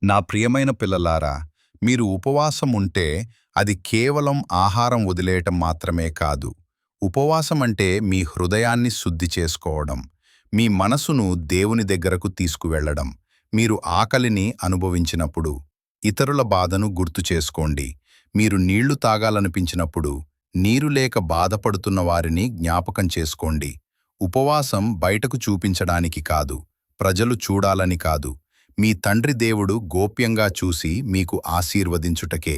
నా ప్రియమైన పిల్లలారా, మీరు ఉపవాసం ఉంటే అది కేవలం ఆహారం వదిలేయటం మాత్రమే కాదు. ఉపవాసం అంటే మీ హృదయాన్ని శుద్ధి చేసుకోవడం, మీ మనసును దేవుని దగ్గరకు తీసుకువెళ్లడం. మీరు ఆకలిని అనుభవించినప్పుడు, ఇతరుల బాధను గుర్తు చేసుకోండి. మీరు నీళ్లు తాగాలనిపించినప్పుడు, నీరు లేక బాధపడుతున్న వారిని జ్ఞాపకం చేసుకోండి. ఉపవాసం బయటకు చూపించడానికి కాదు, ప్రజలు చూడాలని కాదు, మీ తండ్రి దేవుడు గోప్యంగా చూసి మీకు ఆశీర్వదించుటకే.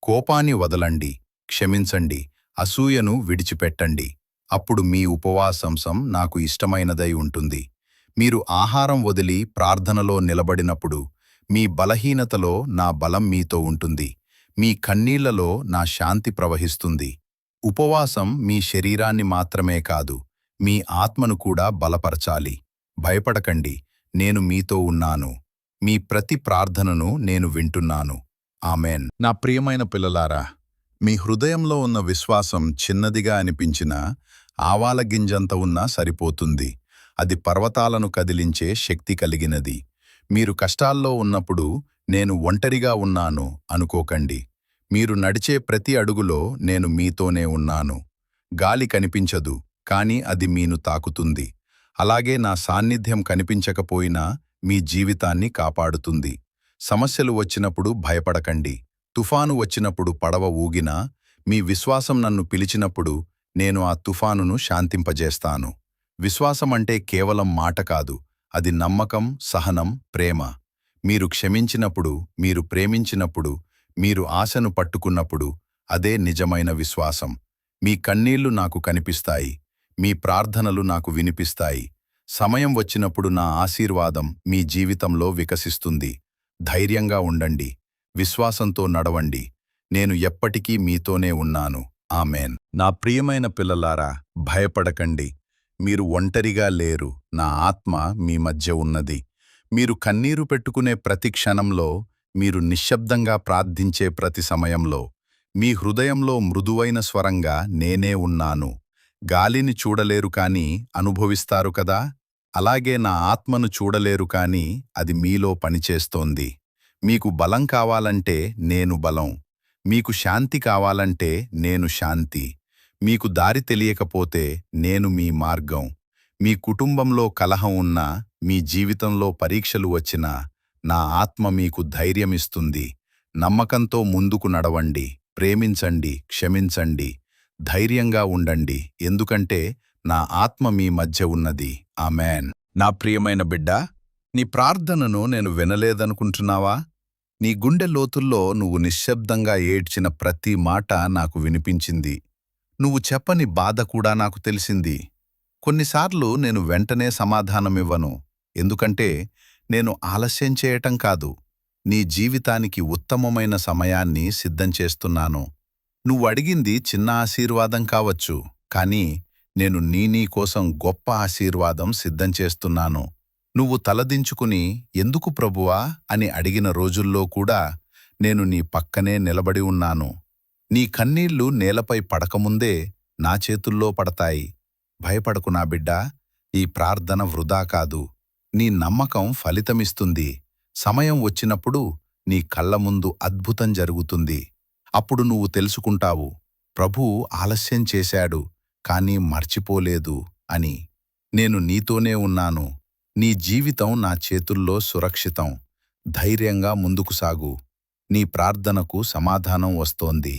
కోపాన్ని వదలండి, క్షమించండి, అసూయను విడిచిపెట్టండి. అప్పుడు మీ ఉపవాసం నాకు ఇష్టమైనదై ఉంటుంది. మీరు ఆహారం వదిలి ప్రార్థనలో నిలబడినప్పుడు, మీ బలహీనతలో నా బలం మీతో ఉంటుంది. మీ కన్నీళ్లలో నా శాంతి ప్రవహిస్తుంది. ఉపవాసం మీ శరీరాన్ని మాత్రమే కాదు, మీ ఆత్మను కూడా బలపరచాలి. భయపడకండి, నేను మీతో ఉన్నాను. మీ ప్రతి ప్రార్థనను నేను వింటున్నాను. ఆమెన్. నా ప్రియమైన పిల్లలారా, మీ హృదయంలో ఉన్న విశ్వాసం చిన్నదిగా అనిపించినా ఆవాల గింజంత ఉన్నా సరిపోతుంది. అది పర్వతాలను కదిలించే శక్తి కలిగినది. మీరు కష్టాల్లో ఉన్నప్పుడు నేను ఒంటరిగా ఉన్నాను అనుకోకండి. మీరు నడిచే ప్రతి అడుగులో నేను మీతోనే ఉన్నాను. గాలి కనిపించదు, కానీ అది మీను తాకుతుంది. అలాగే నా సాన్నిధ్యం కనిపించకపోయినా మీ జీవితాన్ని కాపాడుతుంది. సమస్యలు వచ్చినప్పుడు భయపడకండి. తుఫాను వచ్చినప్పుడు పడవ ఊగినా, మీ విశ్వాసం నన్ను పిలిచినప్పుడు నేను ఆ తుఫానును శాంతింపజేస్తాను. విశ్వాసమంటే కేవలం మాట కాదు, అది నమ్మకం, సహనం, ప్రేమ. మీరు క్షమించినప్పుడు, మీరు ప్రేమించినప్పుడు, మీరు ఆశను పట్టుకున్నప్పుడు, అదే నిజమైన విశ్వాసం. మీ కన్నీళ్లు నాకు కనిపిస్తాయి, మీ ప్రార్థనలు నాకు వినిపిస్తాయి. సమయం వచ్చినప్పుడు నా ఆశీర్వాదం మీ జీవితంలో వికసిస్తుంది. ధైర్యంగా ఉండండి, విశ్వాసంతో నడవండి. నేను ఎప్పటికీ మీతోనే ఉన్నాను. ఆమెన్. నా ప్రియమైన పిల్లలారా, భయపడకండి. మీరు ఒంటరిగా లేరు, నా ఆత్మ మీ మధ్య ఉన్నది. మీరు కన్నీరు పెట్టుకునే ప్రతి క్షణంలో, మీరు నిశ్శబ్దంగా ప్రార్థించే ప్రతి సమయంలో, మీ హృదయంలో మృదువైన స్వరంగా నేనే ఉన్నాను. గాలిని చూడలేరు కాని అనుభవిస్తారు కదా, అలాగే నా ఆత్మను చూడలేరు కాని అది మీలో పనిచేస్తోంది. మీకు బలం కావాలంటే నేను బలం, మీకు శాంతి కావాలంటే నేను శాంతి, మీకు దారి తెలియకపోతే నేను మీ మార్గం. మీ కుటుంబంలో కలహం ఉన్నా, మీ జీవితంలో పరీక్షలు వచ్చినా, నా ఆత్మ మీకు ధైర్యమిస్తుంది. నమ్మకంతో ముందుకు నడవండి, ప్రేమించండి, క్షమించండి, ధైర్యంగా ఉండండి, ఎందుకంటే నా ఆత్మ మీ మధ్య ఉన్నది. ఆమెన్. నా ప్రియమైన బిడ్డా, నీ ప్రార్థనను నేను వినలేదనుకుంటున్నావా? నీ గుండె లోతుల్లో నువ్వు నిశ్శబ్దంగా ఏడ్చిన ప్రతి మాట నాకు వినిపించింది. నువ్వు చెప్పని బాధ కూడా నాకు తెలిసింది. కొన్నిసార్లు నేను వెంటనే సమాధానమివ్వను, ఎందుకంటే నేను ఆలస్యం చేయటం కాదు, నీ జీవితానికి ఉత్తమమైన సమయాన్ని సిద్ధం చేస్తున్నాను. నువ్వు అడిగింది చిన్న ఆశీర్వాదం కావచ్చు, కానీ నేను నీ కోసం గొప్ప ఆశీర్వాదం సిద్ధం చేస్తున్నాను. నువ్వు తలదించుకుని ఎందుకు ప్రభువా అని అడిగిన రోజుల్లో కూడా నేను నీ పక్కనే నిలబడి ఉన్నాను. నీ కన్నీళ్లు నేలపై పడకముందే నా చేతుల్లో పడతాయి. భయపడకు నా బిడ్డా, ఈ ప్రార్థన వృధా కాదు. నీ నమ్మకం ఫలితమిస్తుంది. సమయం వచ్చినప్పుడు నీ కళ్ళ ముందు అద్భుతం జరుగుతుంది. అప్పుడు నువ్వు తెలుసుకుంటావు, ప్రభువు ఆలస్యం చేశాడు, కానీ మర్చిపోలేదు అని. నేను నీతోనే ఉన్నాను. నీ జీవితం నా చేతుల్లో సురక్షితం. ధైర్యంగా ముందుకు సాగు. నీ ప్రార్థనకు సమాధానం వస్తోంది.